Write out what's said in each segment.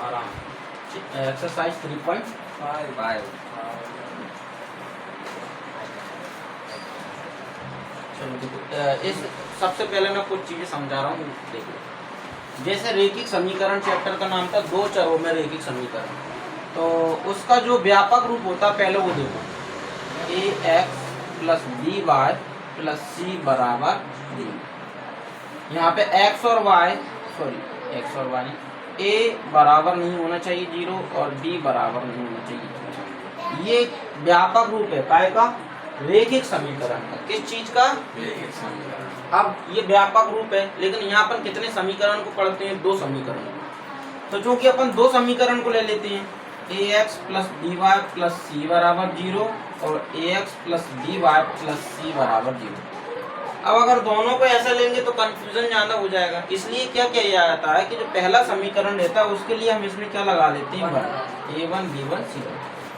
आराम। एक्सरसाइज 3.5। चलो देखो, इस सबसे पहले मैं कुछ चीजें समझा रहा हूँ, देखो। जैसे रेखिक समीकरण चैप्टर का नाम था दो चरों में रेखिक समीकरण, तो उसका जो व्यापक रूप होता है पहले वो देखो, ax plus B Y plus C बराबर डी। यहाँ पे x और y, सॉरी x और y नहीं, a बराबर नहीं होना चाहिए 0 और b बराबर नहीं होना चाहिए। ये व्यापक रूप है काय का? रेखिक समीकरण का। किस चीज का? रेखिक समीकरण। अब ये व्यापक रूप है, लेकिन यहाँ पर कितने समीकरण को पढ़ते हैं? दो समीकरण। तो चूंकि अपन दो समीकरण को ले लेते हैं, ax plus B Y plus C बराबर 0 और ax plus B Y plus C बराबर 0। अब अगर दोनों को ऐसा लेंगे तो कंफ्यूजन ज्यादा हो जाएगा, इसलिए क्या किया जाता है कि जो पहला समीकरण रहता है उसके लिए हम इसमें क्या लगा लेते हैं? a1 b1 c1,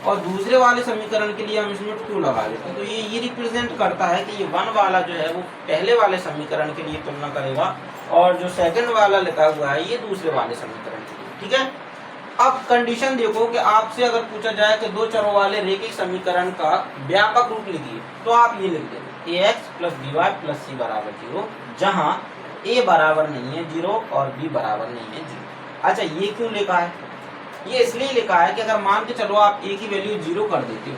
और दूसरे वाले समीकरण के लिए हम इसमें 2 लगा लेते हैं। तो ये रिप्रेजेंट करता है कि ये 1 वाला जो है वो पहले वाले समीकरण के लिए तुलना करेगा, और जो सेकंड वाला लिखा हुआ है ये दूसरे वाले समीकरण के लिए। ठीक है। अब कंडीशन देखो कि आपसे अगर पूछा जाए कि दो चरों वाले रेखिक समीकरण का व्यापक रूप लिखिए, तो आप ये लिख दें ax plus B Y plus C बराबर 0, जहाँ a बराबर नहीं है 0 और b बराबर नहीं है 0। अच्छा, ये क्यों लिखा है? ये इसलिए लिखा है कि अगर मान के चलो आप a की वैल्यू 0 कर देते हो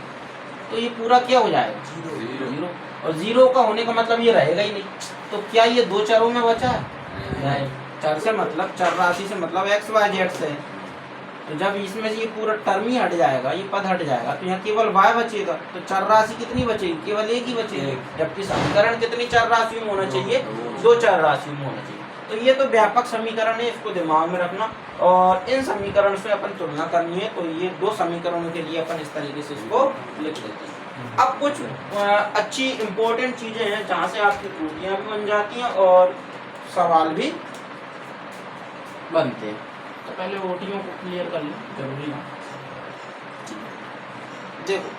तो ये पूरा क्या हो जाएगा? 0। और 0 का होने का मतलब ये रहेगा ही नहीं। तो क्या ये दो चरों में बचा है? नहीं। चर से मतलब, चर राशि से मतलब एक्स वाई जेड से। तो जब इसमें से ये पूरा टर्म ही हट जाएगा, ये पद हट जाएगा, तो यहाँ केवल y बचेगा। तो चर राशि कितनी बचेगी? केवल एक ही बचेगी। जबकि समीकरण कितनी चर राशि में होना चाहिए? दो चर राशि में होना चाहिए। तो ये तो व्यापक समीकरण है, इसको दिमाग में रखना, और इन समीकरण से अपन तुलना करनी है। तो ये दो समीकरणों के लिए अपन इस तरीके से इसको लिख लेते हैं। अब कुछ अच्छी इंपॉर्टेंट चीजें हैं जहाँ से आपकी त्रुटियां भी बन जाती हैं और सवाल भी बनते हैं। तो पहले ओटियों को क्लियर कर लें, जरूरी है। देखो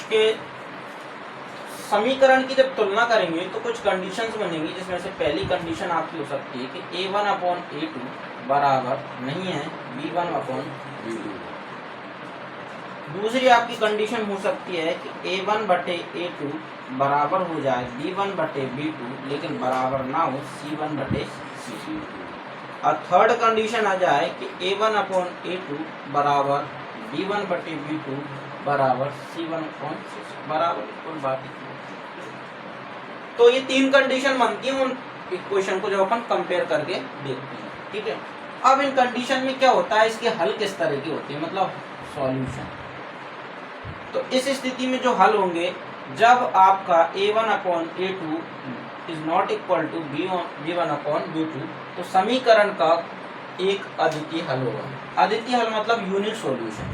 कि समीकरण की जब तुलना करेंगे तो कुछ कंडीशंस बनेंगी, जिसमें से पहली कंडीशन आपकी हो सकती है कि a1/a2 बराबर नहीं है b1/b2। दूसरी आपकी कंडीशन हो सकती है कि a1/a2 बराबर हो जाए b1/b2, लेकिन बराबर ना हो c1/c2। और थर्ड कंडीशन आ जाए कि a1/a2 बराबर b1/b2 बराबर c1/c2 बराबर कोई बात नहीं। तो ये तीन कंडीशन बनती है उन इक्वेशन को जब अपन कंपेयर करके देखते हैं। ठीक है। अब इन कंडीशन में क्या होता है, इसके हल किस तरह के होते हैं, मतलब सॉल्यूशन। तो इस स्थिति में जो हल होंगे, जब आपका a1/a2 is not equal to b1/b2, तो समीकरण का एक अद्वितीय हल होगा। अद्वितीय हल मतलब यूनिक सॉल्यूशन।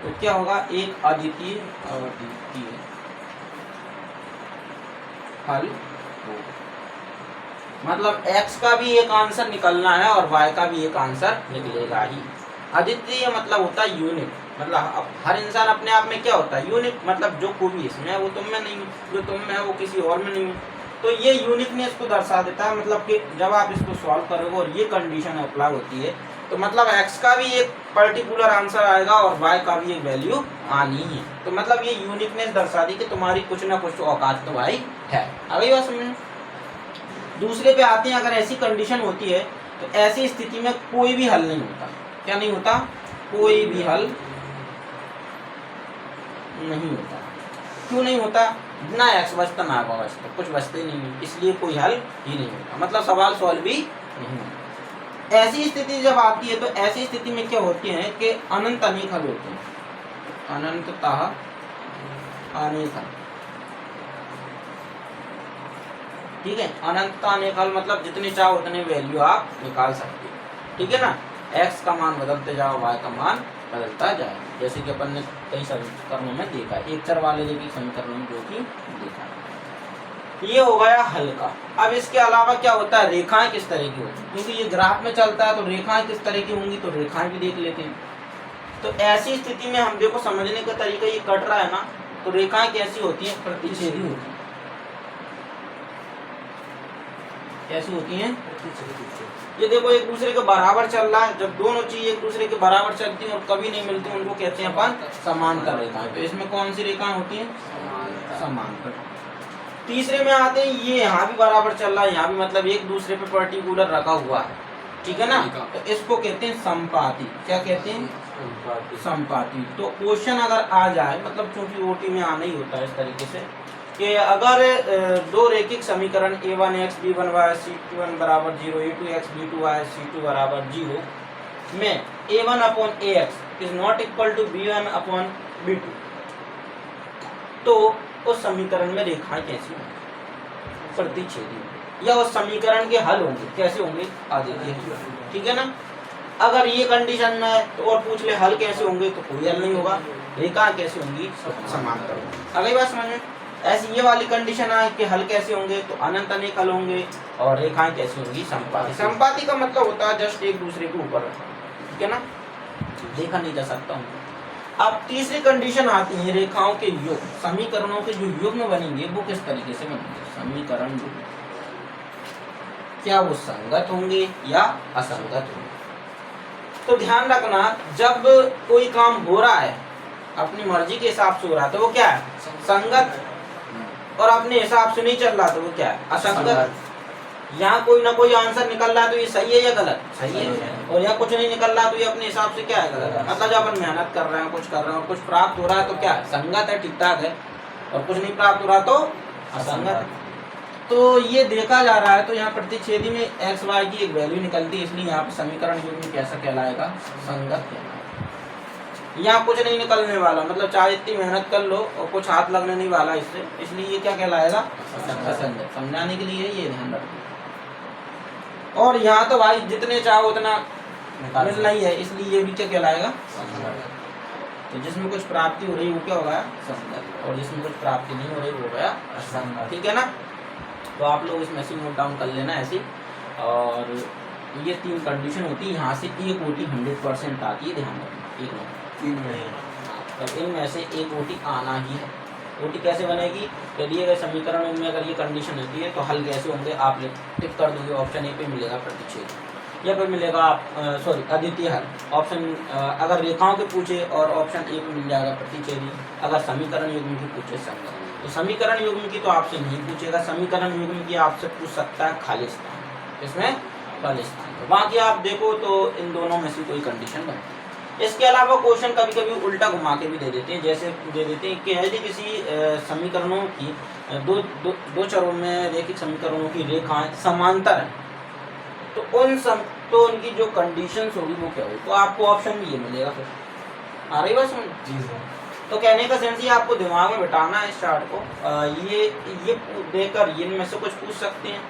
तो क्या होगा? एक अद्वितीय हल होगा। मतलब x का भी एक आंसर निकलना है और y का भी एक आंसर निकलेगा ही। अद्वितीय मतलब होता है यूनिक, मतलब अब हर इंसान अपने आप में क्या होता है? यूनिक। मतलब जो खूबी इसमें है वो तुम में नहीं, जो तुम में है वो किसी और में नहीं। तो ये यूनिकनेस को दर्शा देता है। मतलब कि जब आप इसको सॉल्व करोगे और ये कंडीशन अप्लाई होती है, तो मतलब x का भी एक पर्टिकुलर आंसर आएगा और y का भी एक वैल्यू आनी है। तो मतलब ये यूनिकनेस दर्शा दी कि तुम्हारी कुछ ना कुछ औकात तो भाई है। अगली बात समझ। दूसरे पे आते हैं, अगर ऐसी कंडीशन होती है तो ऐसी स्थिति में कोई भी हल नहीं होता। क्या नहीं होता? कोई भी हल नहीं होता। क्यों नहीं होता? ना x बचता ना y बचता, कुछ बचते ही नहीं, इसलिए कोई हल ही नहीं होता। मतलब सवाल सॉल्व भी नहीं होता। ऐसी स्थिति जब आती है तो ऐसी स्थिति में क्या होती है कि अनंत अनेक हल होते हैं। अनंततः अनेक हल। ठीक है। अनंततः अनेक हल मतलब जितने चाहो उतने वैल्यू आप निकाल सकते हो। ठीक है ना। x का मान बदलते जाओ, y का मान बदलता जाए, जैसे कि अपन ने कई समीकरणों में देखा है, एक चर वाले रेखिक समीकरणों में जो कि देखा है। ये हो गया हल का। अब इसके अलावा क्या होता है? रेखाएं किस तरह की होती है, क्योंकि ये ग्राफ में चलता है तो रेखाएं किस तरह की होंगी, तो रेखाएं भी देख लेते हैं। तो ऐसी स्थिति में हम देखो, समझने का तरीका ये कट रहा है ना, तो रेखाएं कैसी होती है? प्रतिच्छेदी होती है। कैसी होती हैं? ये देखो एक दूसरे के बराबर चल रहा है, जब दोनों चीज एक दूसरे के बराबर चलती हैं और कभी नहीं मिलती उनको कहते हैं अपन समांतर रेखाएं। तो इसमें कौन सी रेखाएं होती हैं? समांतर। तीसरे में आते हैं, ये यहाँ भी बराबर चल रहा है, यहाँ भी, मतलब एक दूसरे पे पर्टिकुलर रखा हुआ है, ठीक है ना, तो इसको कहते हैं संपाती। क्या कहते हैं? संपाती। तो क्वेश्चन अगर आ जाए, मतलब चूंकि ओटी में आना ही होता है इस तरीके से, कि अगर दो रैखिक समीकरण a1x b1y c1 बराबर 0 a2x b2y c2 बराबर 0 में a1/ax is not equal to b1 upon b2, तो उस समीकरण में रेखाएं कैसी होंगी? प्रतिच्छेदी, या उस समीकरण के हल होंगे। कैसे होंगे? आगे देखिए, ठीक है ना। अगर ये कंडीशन में है तो और पूछ ले हल कैसे होंगे, तो कोई हल नहीं होगा। रेखाएं कैसे होंगी? समांतर होंगी। अगली बात समझ में? ऐसी ये वाली कंडीशन आए कि हल कैसे होंगे, तो अनंत अनेक हल होंगे, और रेखाएं कैसी होंगी? संपाती। संपाती का मतलब होता है जस्ट एक दूसरे के ऊपर, ठीक है ना, देखा नहीं जा सकता हूँ। अब तीसरी कंडीशन आती है रेखाओं के योग, समीकरणों के जो युग्म बनेंगे वो किस तरीके से बनेंगे? समीकरण युग्म, क्या वो संगत होंगे या असंगत होंगे? तो ध्यान रखना, जब कोई काम हो रहा है अपनी मर्जी के हिसाब से हो रहा है तो वो क्या है? संगत। और अपने हिसाब से नहीं चल रहा तो वो क्या है? असंगत। यहाँ कोई ना कोई आंसर निकल रहा है तो ये सही है या गलत? सही है। और यहाँ कुछ नहीं निकल रहा तो ये अपने हिसाब से क्या है? गलत। मतलब जब अपन मेहनत कर रहे हैं, कुछ कर रहे हैं और कुछ प्राप्त हो रहा है तो क्या है? संगत है, ठीक ठाक है, और कुछ नहीं प्राप्त हो रहा तो असंगत है। तो ये देखा जा रहा है, तो यहाँ प्रतिच्छेदी में एक्स वाई की एक वैल्यू निकलती है, इसलिए यहाँ पे समीकरण युग्म कैसा कहलाएगा? संगत कहलाएगा। यहाँ कुछ नहीं निकलने वाला, मतलब चाहे इतनी मेहनत कर लो और कुछ हाथ लगने नहीं वाला इससे, इसलिए ये क्या कहलाएगा? असंगत। समझाने के लिए ये ध्यान रखो। और यहाँ तो भाई जितने चाहो उतना मिलना ही है, इसलिए ये भी क्या कहलाएगा? तो जिसमें कुछ प्राप्ति हो रही वो क्या होगा? संगत। और जिसमें कुछ प्राप्ति नहीं हो रही वो गया असंगत, ठीक है ना। तो आप लोग इसमें से नोट डाउन कर लेना ऐसे। और ये तीन कंडीशन होती है, यहाँ से एक ओटी 100% आती है, ध्यान रखना। एक नंबर तो इनमें से एक ओटी आना ही है। ओटी कैसे बनेगी? तो दिए गए समीकरण में अगर ये कंडीशन होती है तो हल कैसे होंगे? आप टिक कर दोगे, ऑप्शन ए पे मिलेगा प्रतिच्छेद, या फिर मिलेगा सॉरी अद्वितीय हल। ऑप्शन अगर रेखाओं के पूछे और ऑप्शन ए पे मिल जाएगा प्रतिच्छेदी। अगर समीकरण युग्म की पूछे संगत, तो समीकरण युग्म की तो आपसे नहीं पूछेगा, समीकरण युग्म की आपसे पूछ सकता है खाली स्थान। इसमें खाली स्थान, तो बाकी आप देखो तो इन दोनों में से कोई कंडीशन बनती है। इसके अलावा क्वेश्चन कभी कभी उल्टा घुमा के भी दे देते हैं, जैसे दे देते हैं कि यदि किसी समीकरणों की दो चरों में रैखिक समीकरणों की रेखाएं समांतर हैं तो उनकी जो कंडीशंस होगी वो क्या होगी? तो आपको ऑप्शन भी ये मिलेगा। फिर आ रही बात समझ? जी सर। तो कहने का सेंस ये आपको दिमाग में बिठाना है इस चार्ट को। ये देकर इनमें से कुछ पूछ सकते हैं,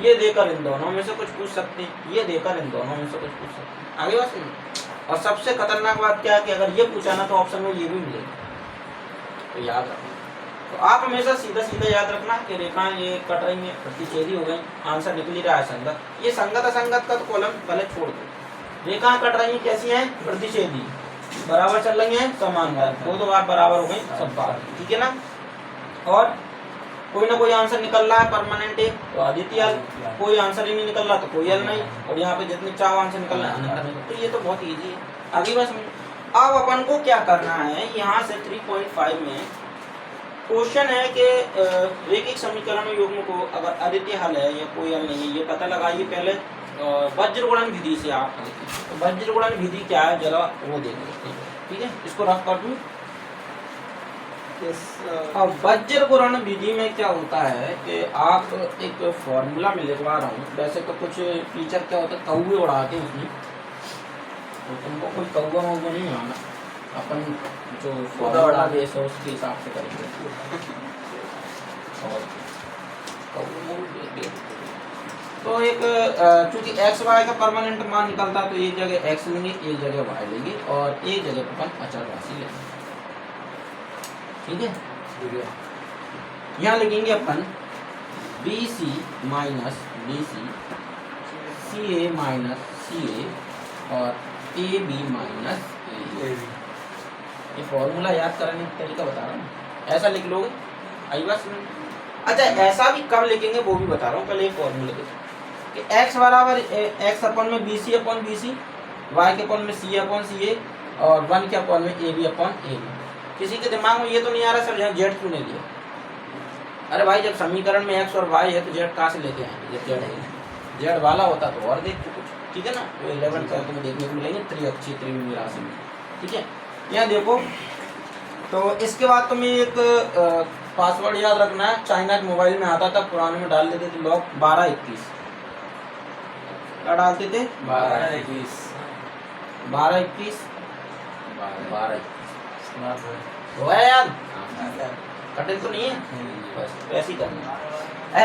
ये देकर इन दोनों में से कुछ पूछ सकते हैं, ये देकर इन दोनों में से कुछ पूछ सकते हैं। आगे बात समझ? और सबसे खतरनाक बात क्या है कि अगर ये पूछा ना तो ऑप्शन में ये भी मिलेगा, तो याद रखना। तो आप हमेशा सीधा सीधा याद रखना कि रेखाएं ये कट रही हैं, प्रतिच्छेदी हो गई, आंसर निकल ही रहा है संगत। ये संगत असंगत का तो कॉलम पहले छोड़ दो। रेखाएं कट रही हैं, कैसी हैं? प्रतिच्छेदी, बराबर चल रही हैं, समांतर, दो बार बराबर हो गई, सब बार, ठीक है ना। और कोई ना कोई आंसर निकल रहा है परमानेंट है तो अद्वितीय हल, कोई आंसर ही नहीं निकल रहा तो कोई हल नहीं, और यहाँ पे जितने चार आंसर निकल रहे हैं अनंत। तो ये तो बहुत इजी है। अगली बात समझ। अब अपन को क्या करना है, यहाँ से 3.5 में क्वेश्चन है कि रैखिक समीकरण युग्म को अगर अद्वितीय हल है या कोई हल नहीं है ये पता लगाइए पहले वज्र गुणन विधि से। आप तो वज्र गुणन विधि क्या है जरा वो देख लेते हैं, ठीक है। इसको रफ कर दूं। अब वज्र गुणन विधि में क्या होता है कि आप एक फॉर्मूला में लिखवा रहा हूँ। वैसे तो कुछ टीचर क्या होता है कौवे उड़ाते हैं उसमें, तो तुमको कोई कौवा वौवा नहीं आना, अपन जो फॉर्मूला बेस है उसके हिसाब से करेंगे। और तो एक चूंकि एक्स वाई का परमानेंट मान निकलता है तो एक जगह एक्स लेंगे, एक जगह वाई लेंगे और एक जगह अपन अचर राशि लेंगे, ठीक है। यहाँ लिखेंगे अपन B C minus B C A minus C A और A B minus A B. ये फॉर्मूला याद करने का तरीका बता रहा हूँ, ऐसा लिख लोगे। आई बात समझ? अच्छा ऐसा भी कब लिखेंगे वो भी बता रहा हूँ, पहले ये फॉर्मूला देखो। कि x बराबर x अपन में BC अपॉन BC, y के अपन में CA अपॉन CA और 1 के अपन में AB अपॉन AB। किसी के दिमाग में ये तो नहीं आ रहा सर यहाँ z क्यों नहीं दिया? अरे भाई जब समीकरण में x और y है तो z कहाँ से लेके आएंगे? जब z है, z वाला होता तो और देख कुछ, ठीक है ना। तो 11 का तुम्हें देखने को मिलेंगे त्रिअक्षीय त्रिविमीय राशि में, ठीक है। यहाँ देखो तो इसके बाद तुम्हें एक पासवर्ड याद रखना है। चाइना के मोबाइल में आता था, पुराने में डाल देते थे लोग 1221। क्या डालते थे? 1221 1221 हो गया याद? कठिन तो नहीं है, बस वैसे ही करना।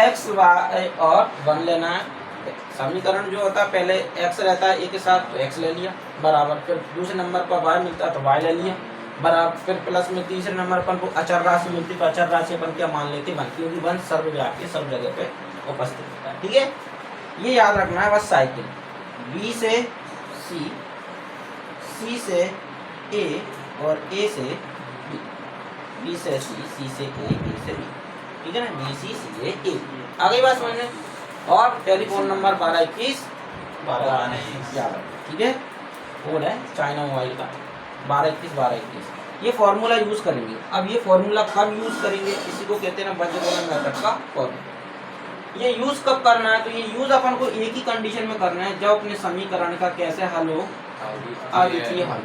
एक्स वाई और 1 लेना है। समीकरण जो होता है पहले एक्स रहता है ए के साथ तो एक्स ले लिया बराबर, फिर दूसरे नंबर पर वाई मिलता है तो वाई ले लिया बराबर, फिर प्लस में तीसरे नंबर पर को अचर राशि मिलती तो अचर राशि अपन क्या मान लेते 1, क्योंकि 1 सर्वव्यापी सब जगह पे उपस्थित होता है, ठीक है। ये याद रखना है बस। साइकिल बी से सी, सी से ए और ए से बी, बी से सी से ए से बी, ठीक है ना। बी सी सी ए। आ गई बात समझने। और टेलीफोन नंबर 1221 याद रखना, ठीक है। कोड है चाइना मोबाइल का 1221। ये फॉर्मूला यूज करेंगे। अब ये फॉर्मूला कब यूज करेंगे? इसी को कहते हैं ना बंजगोलन मेथड का फॉर्मूला। ये यूज कब करना है? तो ये यूज अपन को एक ही कंडीशन में करना है, जब अपने समीकरण का कैसे हल हो? अद्वितीय हल।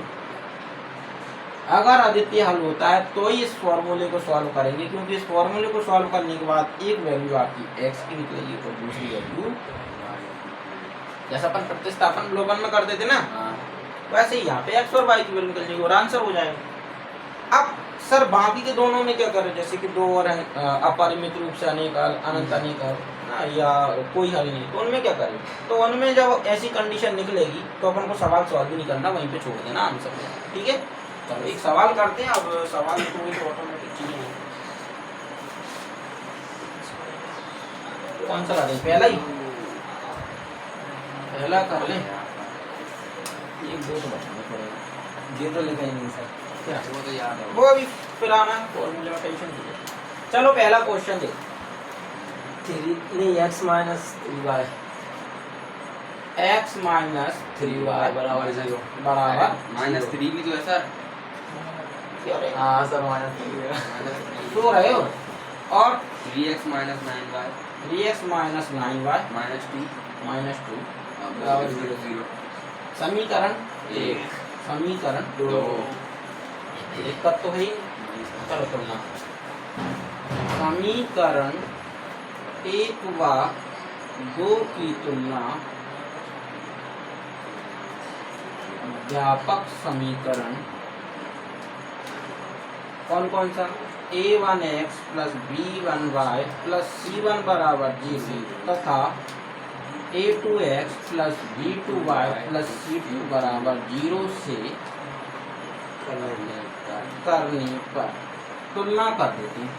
अगर अद्वितीय हल होता है तो ही इस फॉर्मूले को सॉल्व करेंगे, क्योंकि इस फॉर्मूले को सॉल्व करने के बाद एक वैल्यू आपकी x की निकलेगी और दूसरी वैल्यू, जैसा अपन प्रतिस्थापन लोगन में करते थे ना, वैसे ही यहाँ पे x और y की वैल्यू निकल जाएगी और आंसर हो जाएगा। अब सर बाकी के दोनों में क्या करें? जैसे कि 2 और अपरिमित रूप से अनेक हल, अनंत अनेक हल ना, या कोई हल नहीं, तो उनमें क्या करें? तो उनमें जब ऐसी कंडीशन निकलेगी तो अपन को सवाल सॉल्व भी नहीं करना, वहीं पे छोड़ देना आंसर, ठीक है। चलो एक सवाल करते हैं। अब सवाल तो ऑटोमेटिक चीजें हैं। कौन सा कर दें? पहला ही, पहला कर लें। एक दो तो बचने पड़ेगा, ये तो लिखा ही नहीं सर। क्या वो तो याद है। वो अभी फिर आना फॉर्मूले में, टेंशन नहीं है। चलो पहला क्वेश्चन देख। 3 x minus 3y x minus 3y बराबर 0 बराबर -3 भी तो है सर। हाँ सर -3 तो रहे हो। और 3x - 9y 3x minus 9y -2 -2 बराबर 0 समीकरण 1 समीकरण 2 दिक्कत तो है ही। चलो तुलना। समीकरण 1 व 2 की तुलना व्यापक समीकरण कौन कौन सा? a1x plus b1y plus c1 बराबर 0 तथा a2x plus b2y plus c2 बराबर 0 से करने पर तुलना कर देते हैं।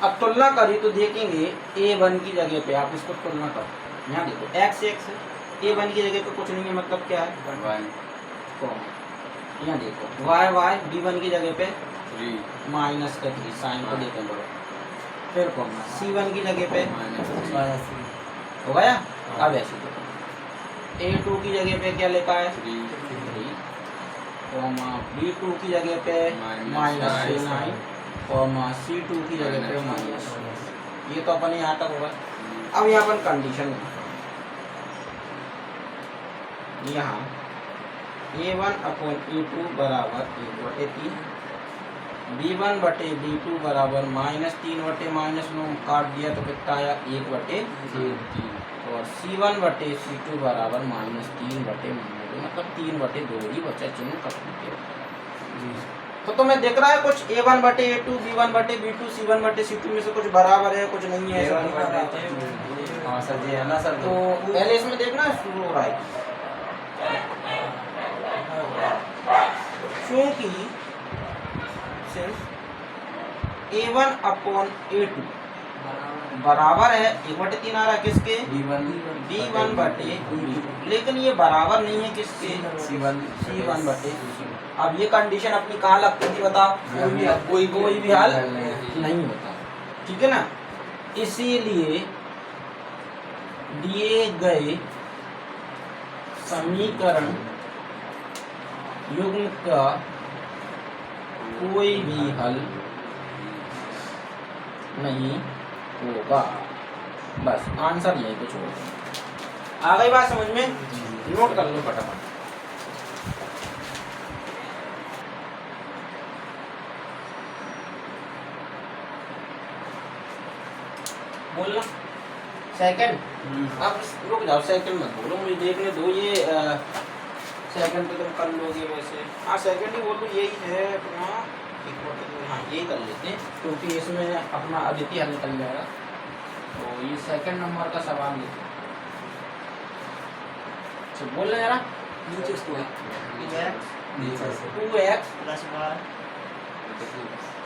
अब तुलना करी तो देखेंगे a1 की जगह पे आप इसको तुलना कर, यहाँ देखो x x है, a1 की जगह पे कुछ नहीं है, मतलब क्या है? 1 कौन? यहाँ देखो y y b1 की जगह पे 3 माइनस का 3 साइन को देते हैं, फिर कौन? c1 की जगह पे -3 हो गया। अब ऐसे देखो a2 की जगह पे क्या लिखा है? 3 b2 की जगह पे -9 c2 की जगह पे माइनस। ये तो अपन यहाँ तक होगा। अब यहाँ पर कंडीशन यहाँ a1 अपॉन a2 बराबर 1/3, b1 बटे b2 बराबर -3 बटे -9 काट दिया तो कितना आया? 1/3 और c1 बटे c2 बराबर -3 बटे -2, मतलब 3/2 ही बचा, चिन्ह कट दिया। तो तुम्हें दिख रहा है कुछ a1 बटे a2, b1 बटे b2, c1 बटे c2 में से कुछ बराबर है कुछ नहीं है? हाँ सर जी है ना सर। तो पहले इसमें देखना शुरू हो रहा है, क्योंकि सिर्फ a1 अपॉन a2 बराबर है 1/3 आ रहा है किसके? b1 बटे b2, लेकिन ये बराबर नहीं है किसके? c1 बटे c2। अब ये कंडीशन अपनी कहाँ लगती थी बताओ? कोई भी हल नहीं होता, ठीक है ना। इसीलिए दिए गए समीकरण युग्म का कोई भी हल नहीं होगा। बस आंसर यही कुछ होगा। आ गई बात समझ में? नोट कर लो फटाफट। बोलना सेकंड। अब रुक जाओ, सेकंड मत बोलो, मुझे देखने दो। ये सेकंड तो तुम कर लोगे वैसे। हाँ सेकंड ही बोल दो, यही है अपना। हाँ यही कर लेते हैं क्योंकि इसमें अपना अद्वितीय हल निकल जाएगा। तो ये सेकंड नंबर का सवाल लेते हैं। अच्छा बोल रहे जरा। नीचे उसको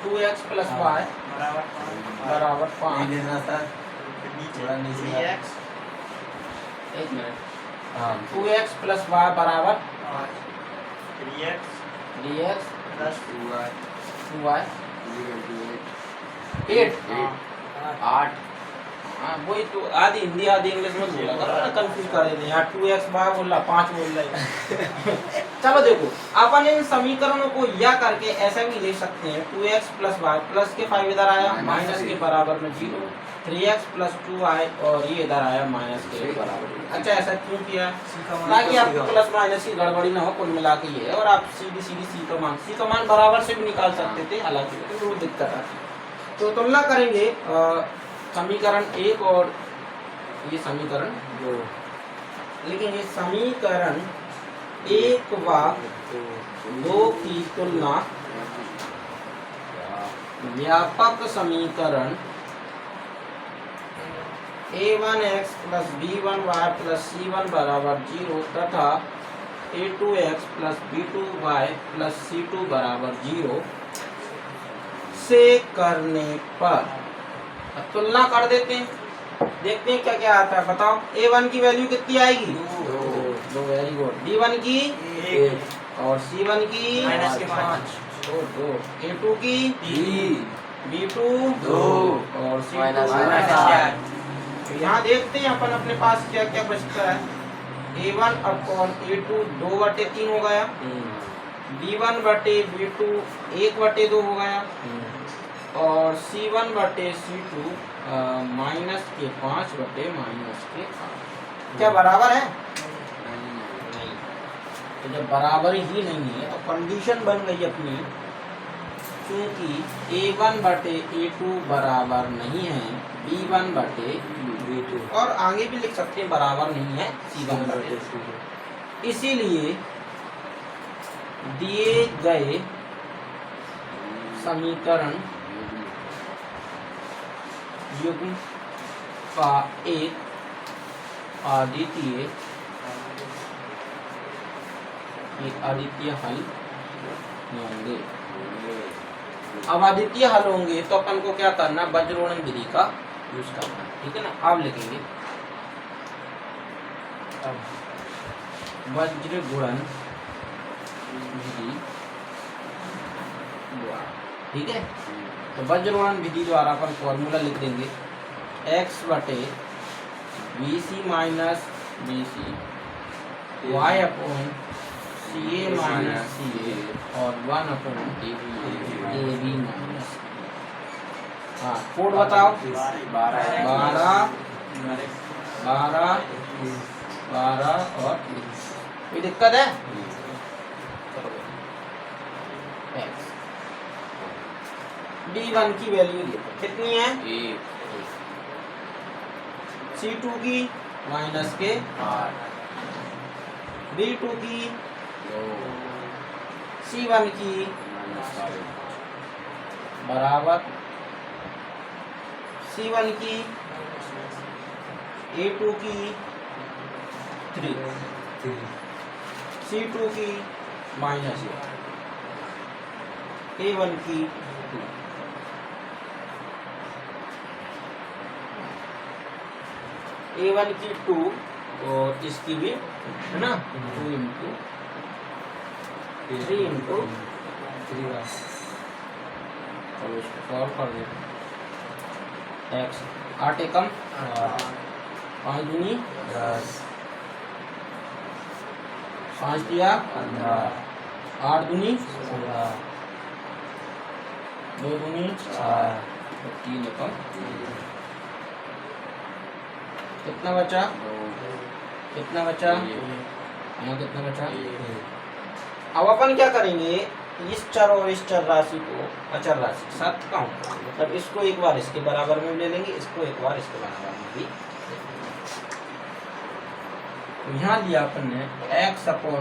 2x प्लस y बराबर 5। नहीं देना सर, थोड़ा नीचे आ। एक मिनट। हाँ 2x प्लस y बराबर dx प्लस 2y 2y 8। 8। हाँ वही तो, आधी हिंदी आधी इंग्लिश में बोला करो ना, कंफ्यूज कर देते हैं। यहाँ 2x बार बोल रहा, 5 बोल रहा है। चलो देखो, अपन इन समीकरणों को या करके ऐसा भी लिख सकते हैं। 2x प्लस y, प्लस के 5 इधर आया, माइनस के बराबर में 0। 3x प्लस 2y और ये इधर आया माइनस के बराबर। अच्छा ऐसा क्यों किया? ताकि आपको प्लस माइनस की गड़बड़ी ना हो। कुल मिला के ये है। और आप सीधी सीधी सी का मान बराबर से भी निकाल सकते थे, हालांकि वो दिक्कत आती। तो तुलना करेंगे समीकरण 1 और ये समीकरण 2। लेकिन ये समीकरण 1 व 2 की तुलना व्यापक समीकरण a1x plus b1y plus c1 बराबर 0 तथा a2x plus b2y plus c2 बराबर 0 से करने पर अब तुलना कर देते हैं, देखते हैं क्या क्या आता है। बताओ a1 की वैल्यू कितनी आएगी? 2। Very good. b1 की 1 और c1 की माइनस के 5। 2। a2 की 3। b2 2 और c2 माइनस 4। तो यहाँ देखते हैं अपन अपने पास क्या क्या बचता है। a1 अपॉन a2 2/3 हो गया। b1 बटे b2 1/2 हो गया। और c1 बटे c2 माइनस के 5 बटे माइनस के 5। क्या बराबर है? नहीं। तो जब बराबर ही नहीं है तो कंडीशन बन गई अपनी, क्योंकि a1 बटे a2 बराबर नहीं है b1 बटे b2, और आगे भी लिख सकते हैं बराबर नहीं है c1 बटे c2। इसीलिए दिए गए समीकरण युग्म का एक अद्वितीय हल होंगे। अब अद्वितीय हल होंगे तो अपन को क्या करना? वज्रोड़न विधि का यूज करना, ठीक है ना। अब लिखेंगे वज्र गुणन विधि द्वारा, ठीक है। तो वज्रगुणन विधि द्वारा अपन फॉर्मूला लिख देंगे x बटे bc minus bc y upon ca minus ca और 1 अपॉन ab माइनस। हाँ कोड बताओ। 12 और कोई दिक्कत है? b1 की वैल्यू कितनी है? 1। c2 की माइनस के 8। b2 की 2। c1 की बराबर c1 की a2 की 3। c2 की माइनस a1 की 2। a1 की 2 और इसकी भी है ना 2 इंटू 3 इंटू 3। इसको सॉल्व कर देते x 8 एकम 5 दूनी 10 5 दिया 15 8 दूनी 16 2 दूनी 4 3 एकम कितना बचा? कितना बचा? यहाँ कितना बचा? अब अपन क्या करेंगे, इस चर और इस चर राशि को अचर राशि साथ काउंट करेंगे, मतलब इसको एक बार इसके बराबर में ले लेंगे, इसको एक बार इसके बराबर में भी। तो यहाँ दिया अपन ने x/2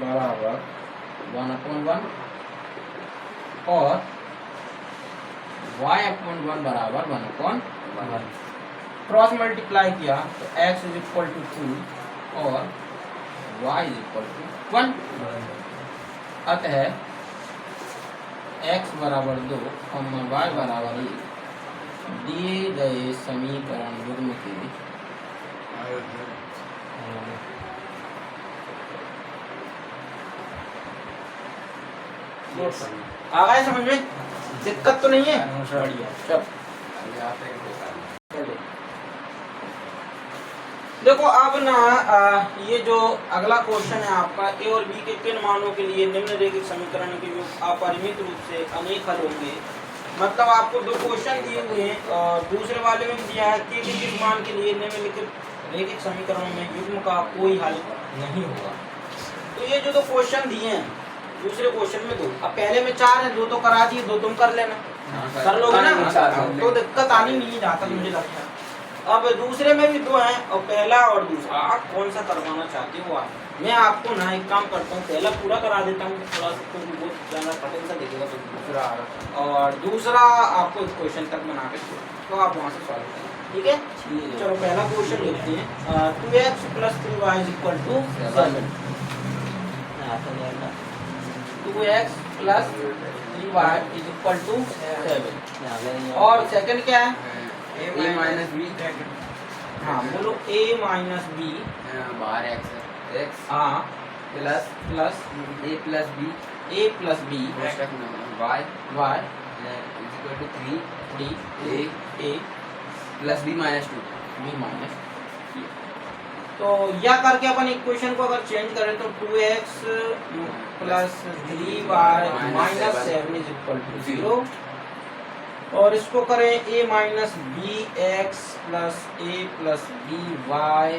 बराबर 1/1 और y/1 बराबर 1/1। क्रॉस मल्टीप्लाई किया तो x = 2 और y = 1। अतः x बराबर 2 और y बराबर 1 दिए गए समीकरण युग्म के आ गए समझ में? दिक्कत तो नहीं है? बढ़िया। चल देखो अब ना ये जो अगला क्वेश्चन है आपका, ए और बी के किन मानों के लिए निम्नलिखित समीकरण के जो अपरिमित रूप से अनेक हल होंगे। मतलब आपको दो क्वेश्चन दिए हुए हैं और दूसरे वाले में दिया है कि किस मान के लिए निम्नलिखित रैखिक समीकरणों में युग्म का कोई हल नहीं होगा। तो ये जो दो क्वेश्चन दिए हैं, दूसरे क्वेश्चन में 2, अब पहले में 4 है, 2 तो करा दिए, 2 तुम कर लेना, कर लोगे ना, तो दिक्कत आनी नहीं है जहाँ तक मुझे लगता है। अब दूसरे में भी 2 हैं और पहला और दूसरा, आप कौन सा करवाना चाहते हो? आप मैं आपको ना एक काम करता हूँ, पहला पूरा करा देता हूँ, थोड़ा सा तो बहुत ज़्यादा कठिन सा देखेगा, तो दूसरा और दूसरा आपको इस क्वेश्चन तक बना के तो आप वहाँ से सॉल्व करें, ठीक है? चलो पहला क्वेश्चन लिखते हैं। 2x + 3y = 7। 2x + 3y = 7। और सेकंड क्या है? a minus b हाँ बोलो, a minus b बाहर x हाँ plus plus a plus b a plus b y y is equal to 3 d a a plus b minus 2। b minus। तो या करके अपन इक्वेशन को अगर चेंज करें तो 2x + 3y - 7 = 0 और इसको करें a minus bx plus a plus by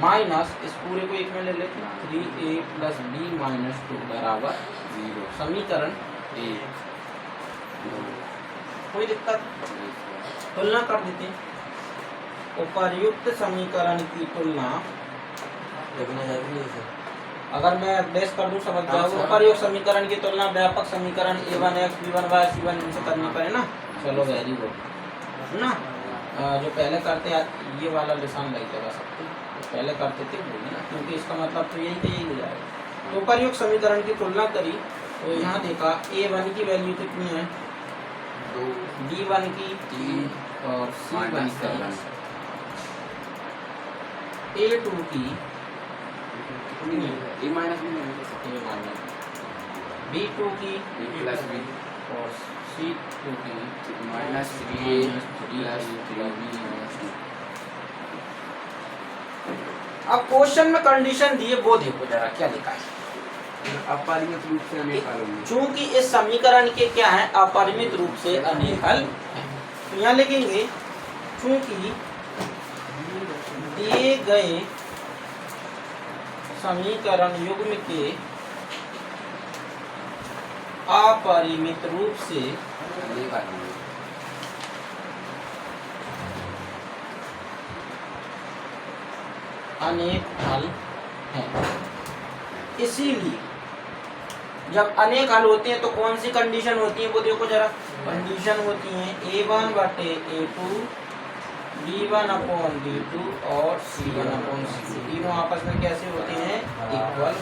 minus इस पूरे को एक में ले लेते हैं, 3a plus b minus 2 बराबर 0। समीकरण 1। कोई दिक्कत? तुलना कर देते हैं। उपर्युक्त समीकरण की तुलना अगर मैं डैश कर दूं समझ जाओगे। उपर्युक्त समीकरण की तुलना व्यापक समीकरण a1x b1y c1 इनसे करनी पड़े ना। चलो वेरी गुड ना। जो पहले करते ये वाला निशान लग जाएगा सबको, पहले करते थे बोलिए ना, क्योंकि इसका मतलब तो यही हो जाएगा। तो उपर्युक्त समीकरण की तुलना करी तो यहाँ देखा a1 की वैल्यू कितनी है 2, b1 की 3 और c1 की, a2 की a minus b b2 की b plus b और c2 की minus 3a plus 3b minus 2। अब क्वेश्चन में कंडीशन दी है वो देखो जरा क्या लिखा है। अपरिमित रूप से अनेक हल होंगे। चूंकि इस समीकरण के क्या है अपरिमित रूप से अनेक हल हैं। तो यहाँ लिखेंगे चूंकि दिए गए समीकरण युग्म के अपरिमित रूप से अनेक हल होंगे। अनेक हल हैं, इसीलिए जब अनेक हल होते हैं तो कौन सी कंडीशन होती है वो देखो जरा। कंडीशन होती है a1/a2 b1/b2 और c1/c2 तीनों आपस में कैसे होते हैं इक्वल।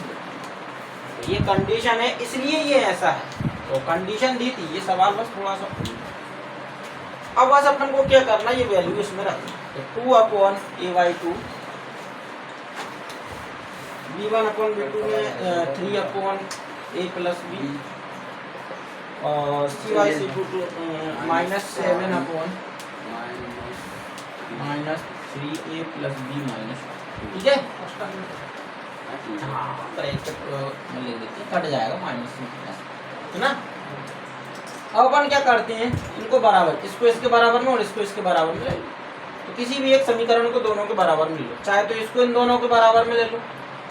ये कंडीशन है इसलिए ये ऐसा है। तो कंडीशन दी थी, ये सवाल बस थोड़ा सा अब बस अपन को क्या करना ये वैल्यू इसमें रखना। तो 2/a/2 b1/b2 में 3/a plus b और cy/c2 -7/- 3a plus B minus, ठीक है। हाँ ब्रैकेट में ले देते हैं, कट जाएगा माइनस में प्लस, है ना। अब अपन क्या करते हैं, इनको बराबर, इसको इसके बराबर में और इसको इसके बराबर में ले लो। तो किसी भी एक समीकरण को दोनों के बराबर में ले लो, चाहे तो इसको इन दोनों के बराबर में ले लो,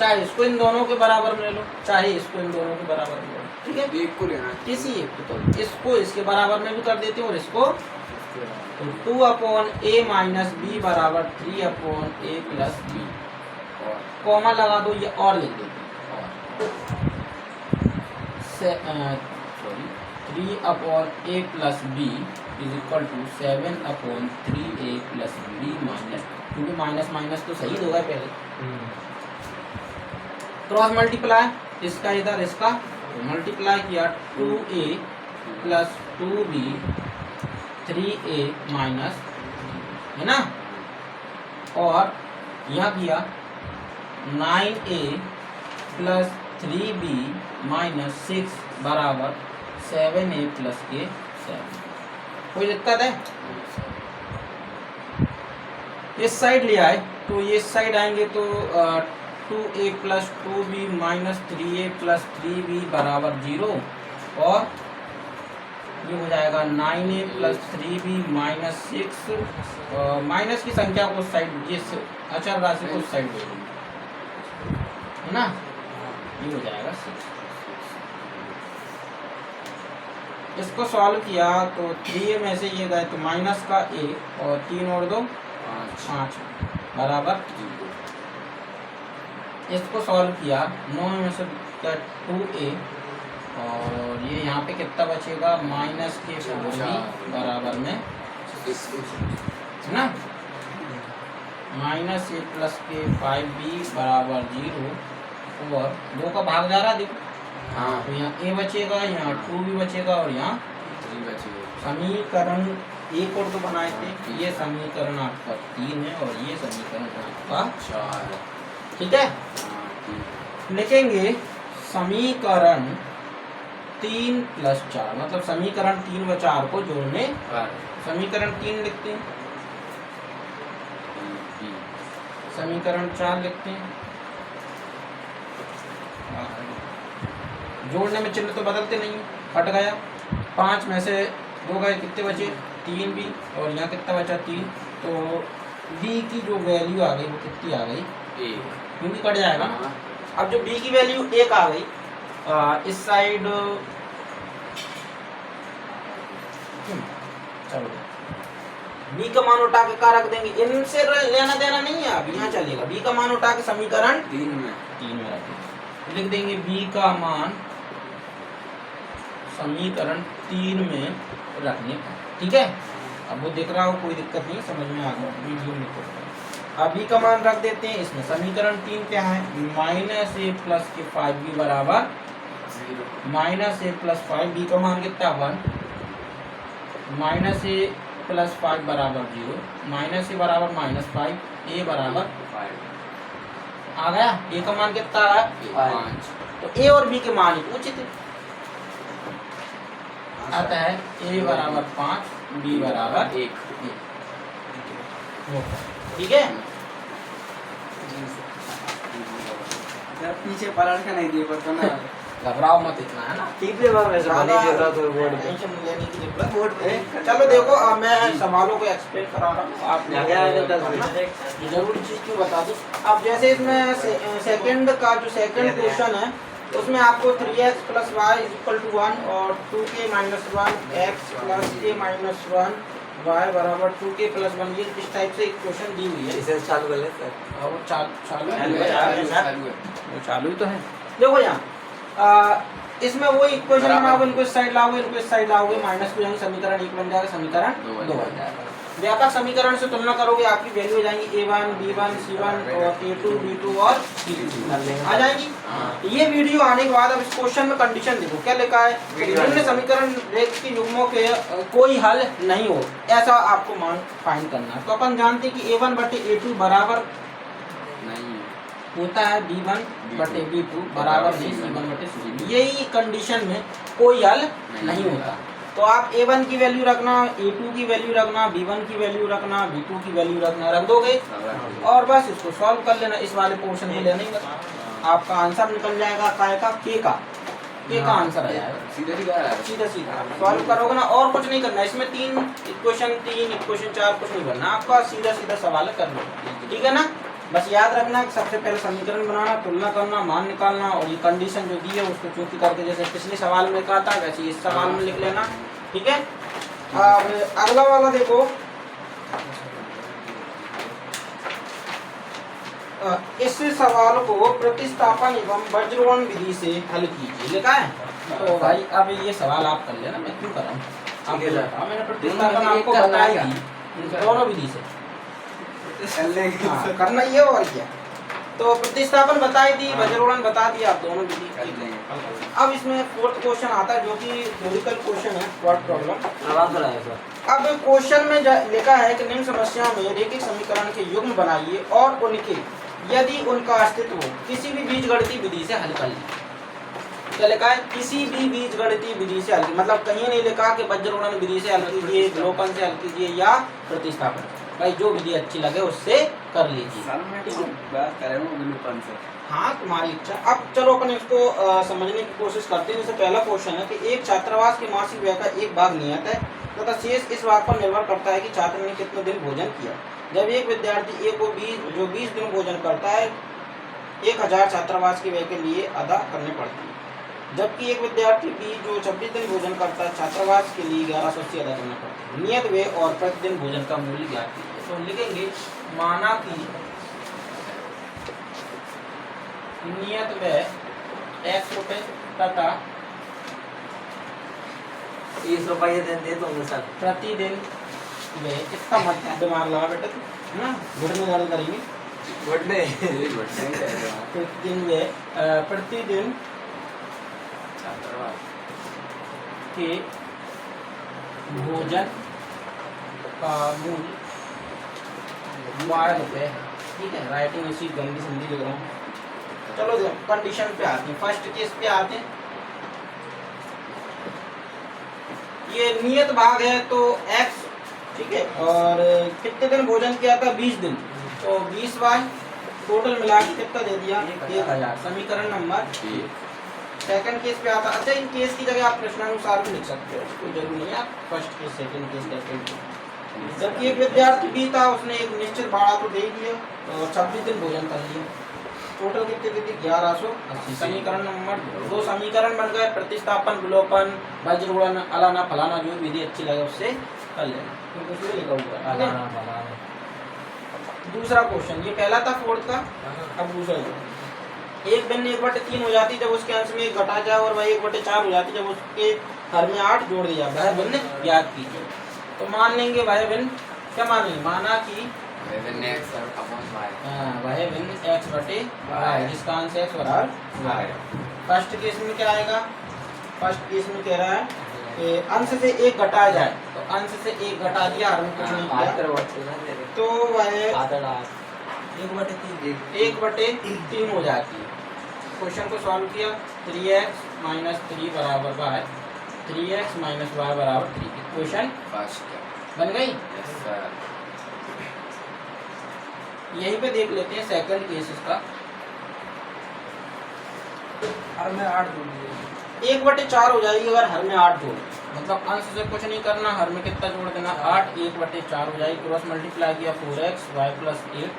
चाहे इसको इन दोनों के बराबर में ले लो, चाहे इसको इन दोनों के बराबर में ले लो, ठीक है। एक को लेना है। किसी एक को, तो इसको इसके बराबर में भी कर देते हैं और इसको, तो 2/a माइनस बी बराबर 3/a प्लस बी, और कॉमा लगा दो, ये और लिख देते हैं, sorry 3/a plus B is equal to 7/3a plus B minus, क्योंकि माइनस माइनस तो सही होगा पहले, क्रॉस मल्टीप्लाई, इसका इधर इसका मल्टीप्लाई किया, 2a plus 2b 3a minus, है ना, और यहाँ किया 9a प्लस 3b माइनस 6 बराबर 7a प्लस के 7। कोई दिक्कत है? इस साइड ले आए तो ये साइड आएंगे तो 2a plus 2b minus 3a plus 3b बराबर 0, और ये हो जाएगा 9a plus 3b minus 6, minus की संख्या को उस साइड, ये अचर राशि को उस साइड दे देंगे, है ना, ये हो जाएगा 6। इसको सॉल्व किया तो 3a में से ये गए तो माइनस का a और 3 और 2 5 बराबर, इसको सॉल्व किया 9 में से क्या 2a, और ये यहाँ पे कितना बचेगा, माइनस के 4b बराबर में, है ना, माइनस a प्लस के 5b बराबर 0, और 2 का भाग जा रहा देखो, हाँ तो यहाँ a बचेगा, यहाँ 2b बचेगा, और यहाँ 3 बचेगा। समीकरण एक और तो बनाए थे, ये समीकरण आपका 3 है और ये समीकरण आपका 4 है। ठीक है। हाँ, ठीक। लिखेंगे समीकरण 3 प्लस 4, मतलब समीकरण 3 व 4 को जोड़ने, समीकरण 3 लिखते हैं, समीकरण 4 लिखते हैं, जोड़ने में चिन्ह तो बदलते नहीं, हट गया, 5 में से 2 गए, कितने बचे 3b, और यहाँ कितना बचा 3, तो b की जो वैल्यू आ गई वो कितनी आ गई 1, क्योंकि कट जाएगा ना। अब जो b की वैल्यू 1 आ गई, इस साइड चलो b का मान उठा के क्या रख देंगे, इनसे लेना देना नहीं है, अब यहाँ चलेगा, b का मान उठा के समीकरण 3 में रख देंगे, लिख देंगे b का मान समीकरण 3 में रखने का, ठीक है। अब वो दिख रहा हो, कोई दिक्कत नहीं, समझ में आ गया, वीडियो में तो अब b का मान रख देते हैं इसमें, समीकरण 3 क्या है, माइनस a प्लस के 5b बराबर 0, माइनस a प्लस 5, b का मान कितना 1, माइनस a प्लस 5 बराबर 0, माइनस a बराबर माइनस 5, a बराबर 5 आ गया, a का मान कितना है 5, तो a और b के मान ही पूछे थे, आता है a बराबर 5, b बराबर 1, ठीक है। पीछे पलट के नहीं दिए पता ना, घबराओ मत इतना, है ना, ठीक है बाबा, ऐसे बनी के रहा तो बोर्ड पे टेंशन लेने की जरूरत बोर्ड पे। चलो देखो, अब मैं सवालों को एक्सप्लेन करा रहा हूँ, आप आगे आगे 10 मिनट जरूरी चीज क्यों बता दूं। अब जैसे इसमें सेकंड का जो सेकंड क्वेश्चन है, उसमें आपको 3x plus Y equal to 1 और 2k minus 1 x plus k minus 1 y बराबर 2k प्लस 1, ये इस टाइप से एक क्वेश्चन दी हुई है। इसे चालू कर ले सर, वो चालू चालू है। वो चालू ही तो है। देखो यहाँ इसमें वो इक्वेशन बनाओगे, इनको इस साइड लाओगे, इनको इस साइड लाओगे, माइनस को जाएंगे, समीकरण 1 बन जाएगा, समीकरण 2 बन जाएगा। व्यापक समीकरण से तुलना करोगे, आपकी वैल्यू हो जाएंगी a1 b1 c1 और a2 b2 और c2 आ जाएंगी। ये वीडियो आने के बाद अब इस क्वेश्चन में कंडीशन देखो क्या लिखा है, निम्न समीकरण रेख के युग्मों के कोई हल नहीं हो, ऐसा आपको मान फाइंड करना है। तो अपन जानते हैं कि a1 बटे a2 बराबर नहीं होता है b1 बटे b2 बराबर c1 बटे c2, यही कंडीशन में कोई हल नहीं होता। तो आप A1 की वैल्यू रखना, A2 की वैल्यू रखना, B1 की वैल्यू रखना, B2 की वैल्यू रखना, रख दोगे और बस इसको सॉल्व कर लेना। इस वाले पोर्शन में लेना ही बस, आपका आंसर निकल जाएगा काय का, के का आंसर आ जाएगा। सीधा सीधा सॉल्व करोगे ना, और कुछ नहीं करना इसमें। 3 इक्वेशन 4 कुछ नहीं करना आपका, सीधा सीधा सवाल कर लो, ठीक है ना। बस याद रखना कि सबसे पहले समीकरण बनाना, तुलना करना, मान निकालना और ये कंडीशन जो दी है उसको चूंकि करके जैसे पिछले सवाल में कहा था वैसे इस सवाल में लिख लेना, ठीक है। अब अगला वाला देखो, इस सवाल को प्रतिस्थापन एवं वज्रवण विधि से हल कीजिए, लिखा है। तो भाई अब ये सवाल आप कर लेना, मैं क्यों कर रहा हूँ। मैंने प्रतिस्थापन आपको बताई थी दोनों विधि से करना ही है और क्या। तो प्रतिस्थापन बताई थी, वज्रवण बता दिया, आप दोनों विधि। अब इसमें 4th क्वेश्चन आता है जो कि थ्योरेटिकल क्वेश्चन है, वर्ड प्रॉब्लम। अब क्वेश्चन में लिखा है कि निम्न समस्या में रैखिक समीकरण के युग्म बनाइए और उनके यदि उनका अस्तित्व हो किसी भी बीजगणितीय विधि से हल कर लीजिए। क्या लिखा है, किसी भी बीजगणितीय विधि से हल, मतलब कहीं नहीं लिखा कि वज्रवण विधि से हल कीजिए, विलोपन से हल कीजिए या प्रतिस्थापन। भाई जो विधि अच्छी लगे उससे कर लीजिए। हाँ तुम्हारी इच्छा। अब चलो अपन इसको समझने की कोशिश करते हैं। जैसे पहला क्वेश्चन है कि एक छात्रावास के मासिक व्यय का एक भाग नियत है तथा शेष इस बात पर निर्भर करता है कि छात्र ने कितने दिन भोजन किया। जब एक विद्यार्थी A को 20 दिन भोजन करता है 1000 छात्रावास के व्यय के लिए अदा करने पड़ती है, जबकि एक विद्यार्थी B जो 26 दिन भोजन करता है छात्रावास के लिए 1180 अदा करना पड़ता है। नियत व्यय और प्रतिदिन भोजन का मूल्य ज्ञात कीजिए। तो लिखेंगे माना कि नियत व्यय X रुपए तथा 30 रुपये दे दूंगे सर प्रतिदिन व्यय। इसका मतलब दिमाग लगा बेटा है ना, घुटने दर्द करेंगे। प्रतिदिन व्यय प्रतिदिन के भोजन का मूल्य 12 रुपये। ठीक है, राइटिंग इसी गंदी संधि लिख रहा हूँ। चलो कंडीशन पे आते हैं, फर्स्ट केस पे आते हैं। ये नियत भाग है तो x, ठीक है, और कितने दिन भोजन किया था 20 दिन, तो 20 बाय टोटल मिला के कितना दे दिया 1000। समीकरण नंबर सेकंड केस पे आता। अच्छा इन केस की जगह आप प्रश्नानुसार भी लिख सकते हो, कोई जरूरी नहीं है आप फर्स्ट केस सेकंड केस करते। जबकि एक विद्यार्थी भी था, उसने एक निश्चित भाड़ा तो दे दिया और 26 दिन भोजन कर लिया, टोटल कितने दे दी 1180। समीकरण नंबर 2 समीकरण बन गए, प्रतिस्थापन, विलोपन, वज्रगुणन, अलाना फलाना, जो विधि अच्छी लगे उससे कर लेना। दूसरा क्वेश्चन, ये पहला था 4th का, अब दूसरा। एक भिन्न 1/3 हो जाती जब उसके अंश में 1 घटा जाए और वह 1/4 हो जाती जब उसके हर में 8 जोड़ दिया जाए। वह भिन्न ज्ञात कीजिए। तो मान लेंगे वह भिन्न, क्या मान लेंगे, माना कि वह भिन्न x बटे y, जिसका अंश x बराबर y। फर्स्ट केस में क्या आएगा, फर्स्ट केस में कह रहा है कि अंश से 1 घटाया जाए, तो अंश से 1 घटा दिया, हर में कुछ नहीं किया, तो वह 1/3 हो जाती है। क्वेश्चन को सॉल्व किया, 3x - 3 बराबर y, 3x - y बराबर 3। क्वेश्चन बन गई। यहीं पे देख लेते हैं सेकंड केस इसका। हर में 8 जोड़ दिए, 1/4 हो जाएगी अगर हर में 8 जोड़, मतलब अंश से कुछ नहीं करना, हर में कितना जोड़ देना 8, 1/4 हो जाएगी। क्रॉस मल्टीप्लाई किया 4x y + 8,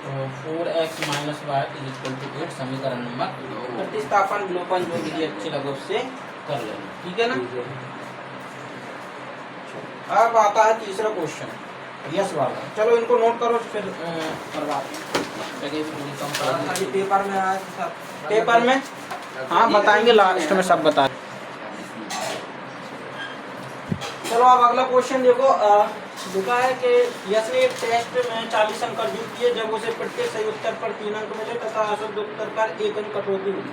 तो 4x - y = 8। समीकरण नंबर। प्रतिस्थापन, विलोपन, जो विधि अच्छी लगे उससे कर लेना, ठीक है ना। अब आता है तीसरा क्वेश्चन, यस वाला। चलो इनको नोट करो, फिर पेपर में आया, पेपर में हाँ बताएंगे, लास्ट में सब बता। चलो अब अगला क्वेश्चन देखो। लिखा है कि यस ने एक टेस्ट में 40 अंक अर्जित किए जब उसे प्रत्येक सही उत्तर पर 3 अंक मिले तथा अशुद्ध उत्तर पर 1 अंक कटौती हुई।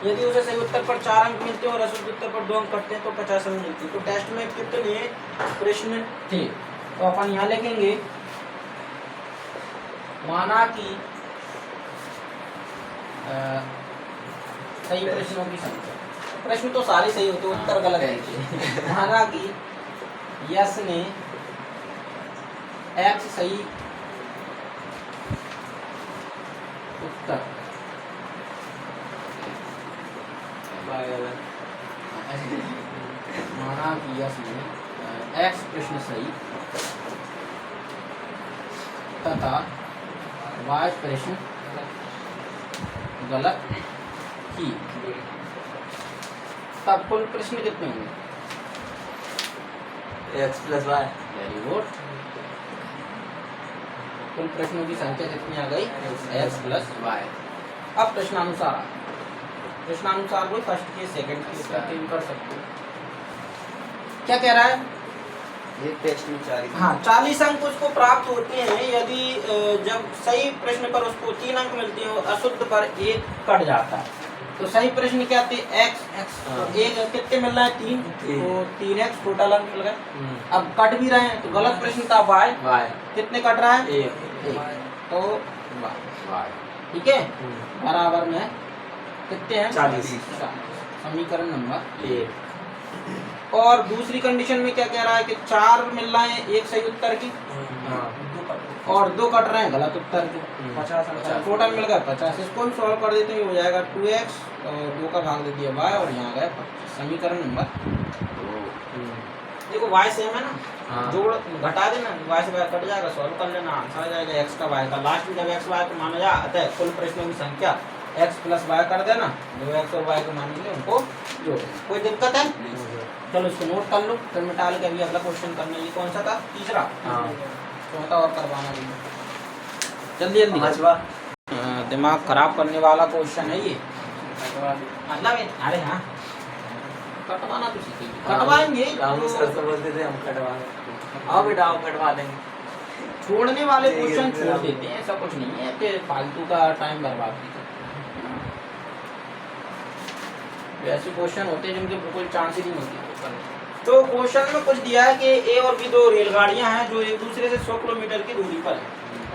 यदि उसे सही उत्तर पर 4 अंक मिलते हैं और अशुद्ध उत्तर पर 2 अंक कटते हैं तो 50 अंक मिलते हैं। तो टेस्ट में कितने प्रश्न थे, तो अपन यहाँ लिखेंगे माना कि सही प्रश्नों की संख्या प्रश्न तो सारे सही होते, उत्तर गलत है। माना कि यश ने x सही उत्तर, माना कि यश ने x प्रश्न सही तथा y प्रश्न गलत की, तब कुल प्रश्न कितने होंगे? x plus Y. Very good. कुल प्रश्नों की संख्या कितनी आ गई? x plus Y. अब प्रश्नानुसार, प्रश्नानुसार कोई फर्स्ट के सेकंड के उत्तर कर सकते हो। क्या कह रहा है? एक टेस्ट में 40। हाँ, 40 अंक उसको प्राप्त होते हैं यदि जब सही प्रश्न पर उसको 3 अंक मिलते हैं, अशुद्ध पर 1 कट जाता है। तो सही प्रश्न क्या थे? x हाँ। एक कितने मिल रहा है? 3, तो 3x टोटल अंक मिल गए। अब कट भी रहे हैं, तो गलत प्रश्न था y, कितने कट रहा है? 1, तो y, ठीक है, बराबर में कितने हैं? 40। समीकरण नंबर 1। और दूसरी कंडीशन में क्या कह रहा है कि 4 मिल रहे हैं एक सही उत्तर की, और 2 कट रहे हैं गलत उत्तर के। 50 टोटल मिल गया 50। इसको हम सॉल्व कर देते हैं, हो जाएगा 2x और 2 का भाग दे दिया y, और यहाँ गया 25। समीकरण नंबर 2। देखो y सेम है ना, हाँ। जोड़ घटा देना, y से y कट जाएगा, सॉल्व कर लेना, आंसर आ जाएगा x का y का। लास्ट में जब x y को माना जाए, अतः कुल प्रश्नों की संख्या x प्लस y कर देना, जो x और y को मान लिए उनको जोड़ देना। कोई दिक्कत है? चलो इसको नोट कर लो, फिर मिटा के अभी अगला क्वेश्चन करना। ये कौन सा था? तीसरा। चौथा और करवाना भी, जल्दी जल्दी। पांचवा। दिमाग खराब करने वाला क्वेश्चन है ये, मतलब अरे हाँ, कटवाना तो सीखेंगे, कटवाएंगे। राहुल सर तो बोलते थे हम कटवा, आओ बेटा आओ कटवा देंगे। छोड़ने वाले क्वेश्चन छोड़ देते हैं, ऐसा कुछ नहीं है कि फालतू का टाइम बर्बाद नहीं करते। ऐसे क्वेश्चन होते हैं जिनके बिल्कुल चांस ही नहीं होती। तो क्वेश्चन में कुछ दिया है कि ए और बी 2 रेलगाड़ियां हैं जो एक दूसरे से 100 किलोमीटर की दूरी पर है,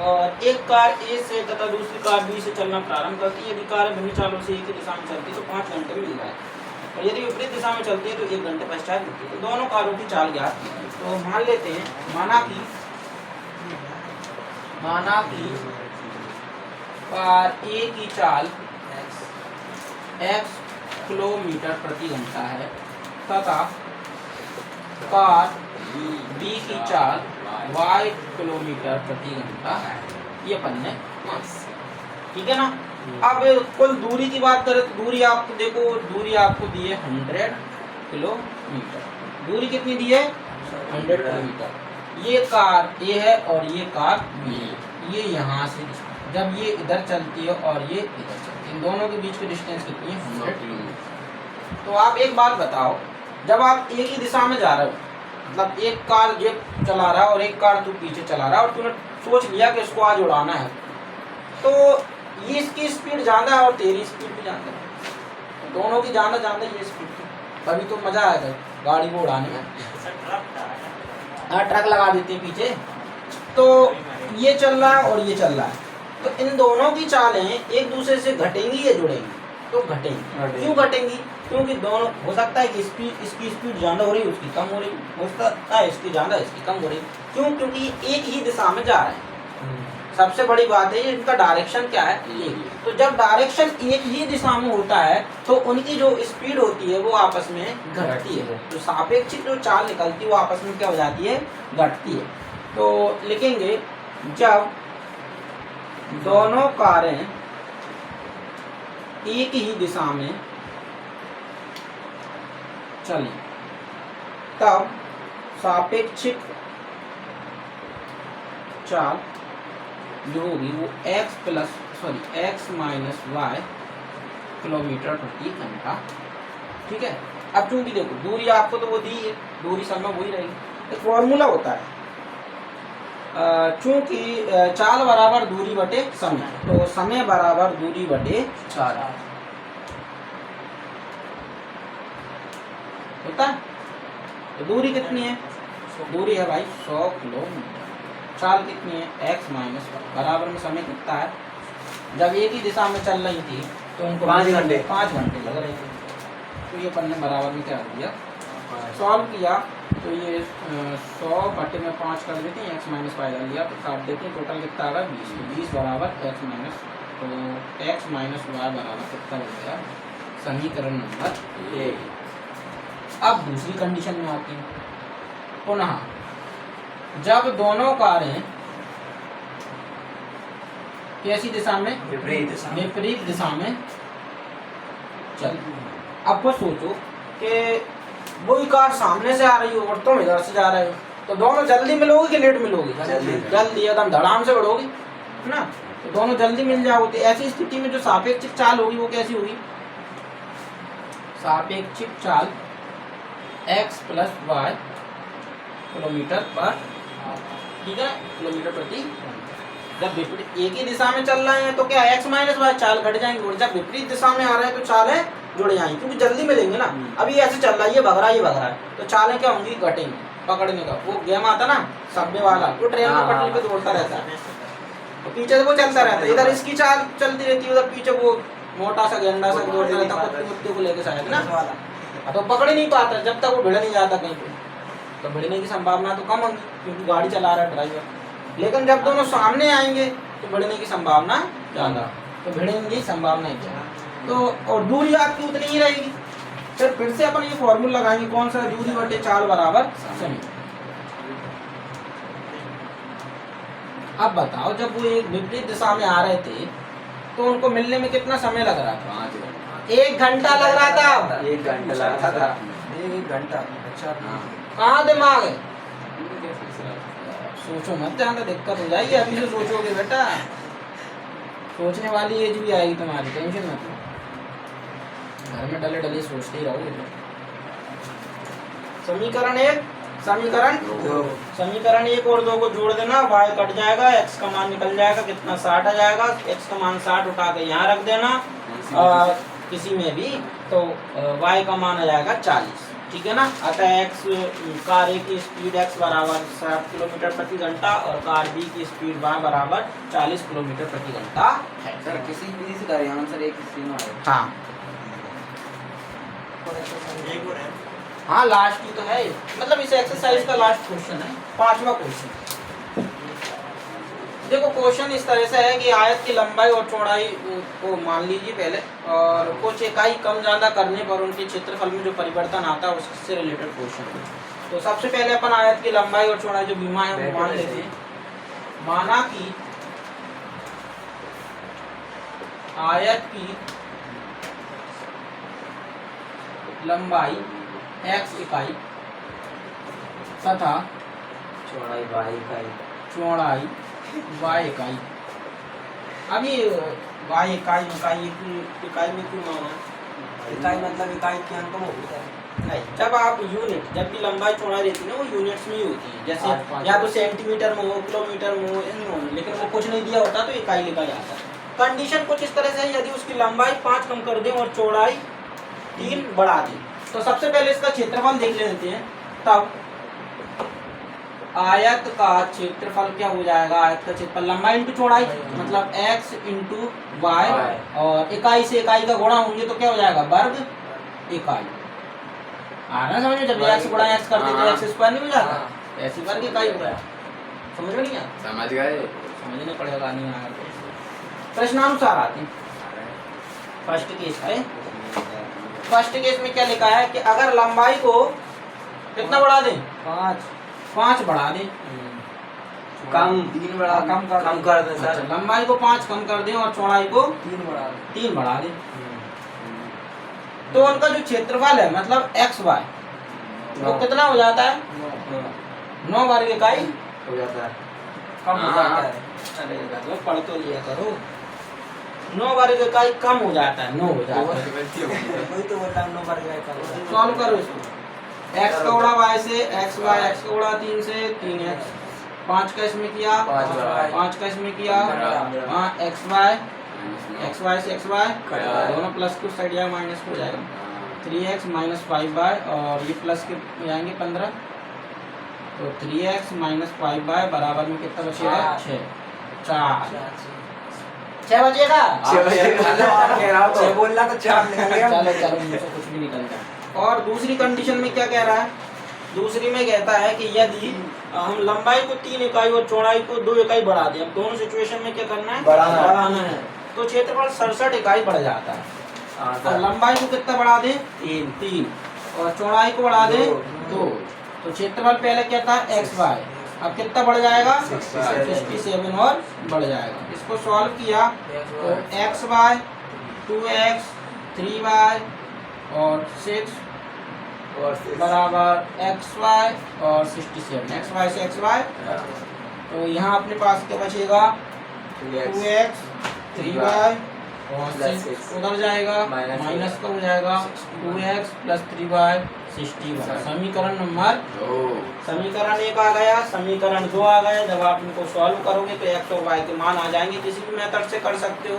और एक कार ए से तथा दूसरी कार बी से चलना प्रारंभ करती है। यदि कार भिन्न चालों से एक ही दिशा में चलती है तो 5 घंटे में मिल रहा है, और यदि विपरीत दिशा में चलती है तो 1 घंटे पश्चात मिलती है। तो दोनों कारों की चाल ज्ञात की। तो मान लेते हैं, माना कि कार ए की चाल x किलोमीटर प्रति घंटा है तथा कार बी की चाल y किलोमीटर प्रति घंटा है। ये अपन ने, ठीक है ना। अब कुल दूरी की बात करें तो दूरी आपको देखो, दूरी आपको दी है 100 किलोमीटर। दूरी कितनी दी है? 100 किलोमीटर। ये कार ए है और ये कार बी है। ये यहाँ से जब ये इधर चलती है और ये इधर चलती है, इन दोनों के बीच की डिस्टेंस कितनी है? 100 किलोमीटर। तो आप एक बात बताओ, जब आप एक ही दिशा में जा रहे हो, मतलब एक कार ये चला रहा है और एक कार तू पीछे चला रहा है, और तूने सोच लिया कि इसको आज उड़ाना है, तो ये इसकी स्पीड ज़्यादा है और तेरी स्पीड भी ज़्यादा है, दोनों की ज़्यादा ये स्पीड थी, तभी तो मज़ा आएगा गाड़ी को उड़ाने में। हाँ, ट्रक लगा देते हैं पीछे, तो ये चल रहा है और ये चल रहा है, तो इन दोनों की चालें एक दूसरे से घटेंगी या जुड़ेंगी? तो घटेंगी। क्यों घटेंगी? क्योंकि दोनों, हो सकता है कि इसकी स्पीड ज़्यादा हो रही है, उसकी कम हो रही, हो सकता है इसकी ज़्यादा इसकी कम हो रही। क्यों? क्योंकि एक ही दिशा में जा रहे हैं। सबसे बड़ी बात है इनका डायरेक्शन क्या है? एक। तो जब डायरेक्शन एक ही दिशा में होता है तो उनकी जो स्पीड होती है वो आपस में घटती है, तो सापेक्षिक जो चाल निकलती है वो आपस में क्या हो जाती है? घटती है। तो लिखेंगे, जब दोनों कारें एक ही दिशा में चलें तब सापेक्षिक चाल जो होगी वो x माइनस y किलोमीटर प्रति घंटा। ठीक है। अब चूंकि देखो दूरी आपको तो वो दी है, दूरी समय वही रहेगी। एक फॉर्मूला होता है, चूंकि चाल बराबर दूरी बटे समय, तो समय बराबर दूरी बटे चाल होता है। तो दूरी कितनी है? दूरी है भाई 100 किलोमीटर। चाल कितनी है? x माइनस y बराबर में समय कितना है? जब एक ही दिशा में चल रही थी तो उनको 5 घंटे लग रहे थे। तो ये अपन ने बराबर में क्या दिया, सॉल्व किया तो ये 100 बटे में 5 कर देते हैं, एक्स माइनस वाई डाल लिया तो काट देते हैं, टोटल कितना आ रहा है 20, तो 20 बराबर एक्स माइनस, तो एक्स माइनस वाई बराबर कितना बन गया, समीकरण नंबर 1। अब दूसरी कंडीशन में आती है, पुनः जब दोनों कारें कैसी दिशा में, विपरीत दिशा में चल, अब को सोचो कि वही कार सामने से आ रही हो और तुम इधर से जा रहे हो, तो दोनों जल्दी मिलोगी कि लेट मिलोगी, जल्दी एकदम धड़ाम से बढ़ोगी है ना, तो दोनों जल्दी मिल जाओगे। ऐसी स्थिति में जो सापेक्षिक चाल होगी वो कैसी होगी, सापेक्षिक चाल x प्लस वाई किलोमीटर पर, ठीक है, किलोमीटर प्रति। जब विपरीत एक ही दिशा में चल रहे हैं तो क्या x माइनस वाई चाल घट जाएंगे, और जब विपरीत दिशा में आ रहे हैं तो चालें जुड़ जाएंगी, क्योंकि जल्दी मिलेंगे ना। अभी ऐसे चल रहा है, ये भग रहा है, ये भग रहा है, तो चालें क्या होंगी, घटेंगी। पकड़ने का वो गेम आता ना सबवे वाला, वो ट्रेन की पटरी पे दौड़ता रहता है, तो पीछे से वो चलता रहता है, इधर इसकी चाल चलती रहती है, उधर पीछे वो मोटा सा गेंडा सा दौड़ता रहता है, कुत्ते को लेके शायद ना, तो पकड़ ही नहीं पाता जब तक वो भिड़ नहीं जाता कहीं पे, तो भिड़ने की संभावना तो कम होगी क्योंकि गाड़ी चला रहा है ड्राइवर। लेकिन जब दोनों सामने आएंगे तो भिड़ने की संभावना ज़्यादा, तो भिड़ने की संभावना ही ज़्यादा, तो और दूरी आपकी उतनी ही रहेगी। फिर से अपन ये फॉर्मूला लगाएंगे, कौन सा, दूरी बटे चाल बराबर समय। अब बताओ, जब वो एक विपरीत दिशा में आ रहे थे तो उनको मिलने में कितना समय लग रहा था, 1 घंटा लग रहा था, 1 घंटा लगा था, 1 घंटा। अच्छा, कहाँ दिमाग है, सोचो मत, ज्यादा दिक्कत हो जाएगी, अभी से सोचोगे बेटा, सोचने वाली एज भी आएगी तुम्हारी, टेंशन मत लो, घर में डले डले सोचते ही रहोगे। समीकरण 1, समीकरण 1 और 2 को जोड़ देना, y कट जाएगा, x का मान निकल जाएगा, कितना 60 आ जाएगा, x का मान 60 उठा के यहाँ रख देना, किसी में भी, तो y का मान आ जाएगा 40, ठीक है ना। अतः x कार A की स्पीड x बराबर 60 किलोमीटर प्रति घंटा और कार B की स्पीड y बराबर 40 किलोमीटर प्रति घंटा है। सर किसी विधि से करें आंसर एक ही में आएगा। हाँ हाँ, लास्ट ही तो है, मतलब इस एक्सरसाइज का लास्ट क्वेश्चन है, 5वां क्वेश्चन। देखो क्वेश्चन इस तरह से है कि आयत की लंबाई और चौड़ाई को मान लीजिए पहले, और कुछ इकाई कम ज़्यादा करने पर उनके क्षेत्रफल में जो परिवर्तन आता है उससे रिलेटेड क्वेश्चन है। तो सबसे पहले अपन आयत की लंबाई और चौड़ाई जो बीमा है वो मान लेते हैं। माना कि आयत की लंबाई x इकाई तथा चौड़ाई y इकाई, चौड़ाई y इकाई। अभी y इकाई इकाई में क्यों माना है? इकाई मतलब इकाई के अंक में होता है। नहीं, जब आप यूनिट, जब भी लंबाई चौड़ाई रहती है ना, वो यूनिट्स में ही होती है, जैसे या तो सेंटीमीटर में हो, किलोमीटर में हो, इनमें हो, लेकिन वो कुछ नहीं दिया होता तो इकाई लिखा जाता है। कंडीशन कुछ इस तरह से है, यदि उसकी लंबाई 5 कम कर दें और चौड़ाई 3 बढ़ा दें, तो सबसे पहले इसका क्षेत्रफल देख लेते हैं। तब आयत का क्षेत्रफल क्या हो जाएगा, आयत का क्षेत्रफल लंबाई इंटू चौड़ाई, मतलब x इंटू वाई, और इकाई से इकाई का गुणा होंगे तो क्या हो जाएगा, वर्ग इकाई। आ रहा समझ में, जब x गुणा x कर देते x स्क्वायर नहीं हो जाता, ऐसी वर्ग इकाई हो गया। समझ में नहीं आया, समझ गए, समझने पड़ेगा, नहीं आया तो प्रश्नानुसार आते हैं। फर्स्ट केस है, फर्स्ट केस में क्या लिखा है कि अगर लंबाई को कितना बढ़ा दें, 5 बढ़ा दें, कम 3 बढ़ा, कम कर दें सर। अच्छा, लंबाई को 5 कम कर दें और चौड़ाई को 3 बढ़ा दें, तो उनका जो क्षेत्रफल है मतलब एक्स वाई वो कितना हो जाता है, 9 वर्ग इकाई हो जाता है, कम हो जाता है। अरे मतलब पढ़ तो लिया करो, 9 वर्ग इकाई कम हो जाता है, 9 हो जाता है। वही तो बोल रहा हूं, 9 वर्ग इकाई। सॉल्व करो इसको, x का गुणा y से x y, x का गुणा 3 से 3x, 5 का इसमें किया, 5 का इसमें किया, हाँ x y से x y दोनों प्लस को साइड या माइनस हो जाएगा, 3x माइनस 5y, और ये प्लस के जाएंगे 15, तो 3x माइनस 5y बराबर में कितना बचेगा, 6, 4। 6 बजेगा? 6 बजे कह रहा हूँ 6 बोलना तो 4 निकल गया। चलो चलो, मुझसे कुछ भी निकल जाए। और दूसरी कंडीशन में क्या कह रहा है? दूसरी में कहता है कि यदि हम लंबाई को 3 इकाई और चौड़ाई को 2 इकाई बढ़ा दें, अब दोनों सिचुएशन में क्या करना है? बढ़ाना है। तो क्षेत्रफल 67 इकाई बढ़ जाता है। और लंबाई को कितना बढ़ा दें? 3 और चौड़ाई को बढ़ा दें 2। तो क्षेत्रफल पहले क्या था? XY, अब कितना बढ़ जाएगा? 67 और बढ़ जाएगा। इसको सॉल्व किया तो XY 2x 3y और 6 बराबर XY और 67, XY से XY। तो यहाँ अपने पास क्या बचेगा? 2x 3y और 6 उधर जाएगा, माइनस का हो जाएगा 2x प्लस 3y 61। समीकरण नंबर 2 समीकरण 1 आ गया, समीकरण 2 आ गया। जब आप इनको सॉल्व करोगे तो x और y के मान आ जाएंगे। किसी भी मेथड से कर सकते हो,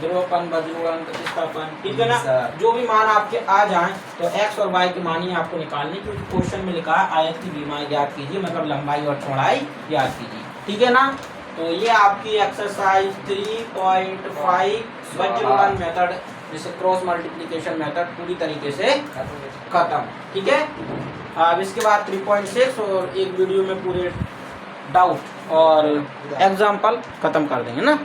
ध्रुवपन, वज्रगुणन, प्रतिस्थापन, ठीक है ना। जो भी मान आपके आ जाएं तो x और y के मान ही आपको निकालने, क्योंकि क्वेश्चन में लिखा है आयत की विमाएं ज्ञात कीजिए, मतलब लंबाई और चौड़ाई ज्ञात कीजिए, ठीक है ना। तो ये आपकी एक्सरसाइज 3.5 वज्रगुणन मेथड, जैसे क्रॉस मल्टीप्लिकेशन मेथड, पूरी तरीके से खत्म, ठीक है। अब इसके बाद 3.6 और एक वीडियो में पूरे डाउट और एग्जाम्पल खत्म कर देंगे ना।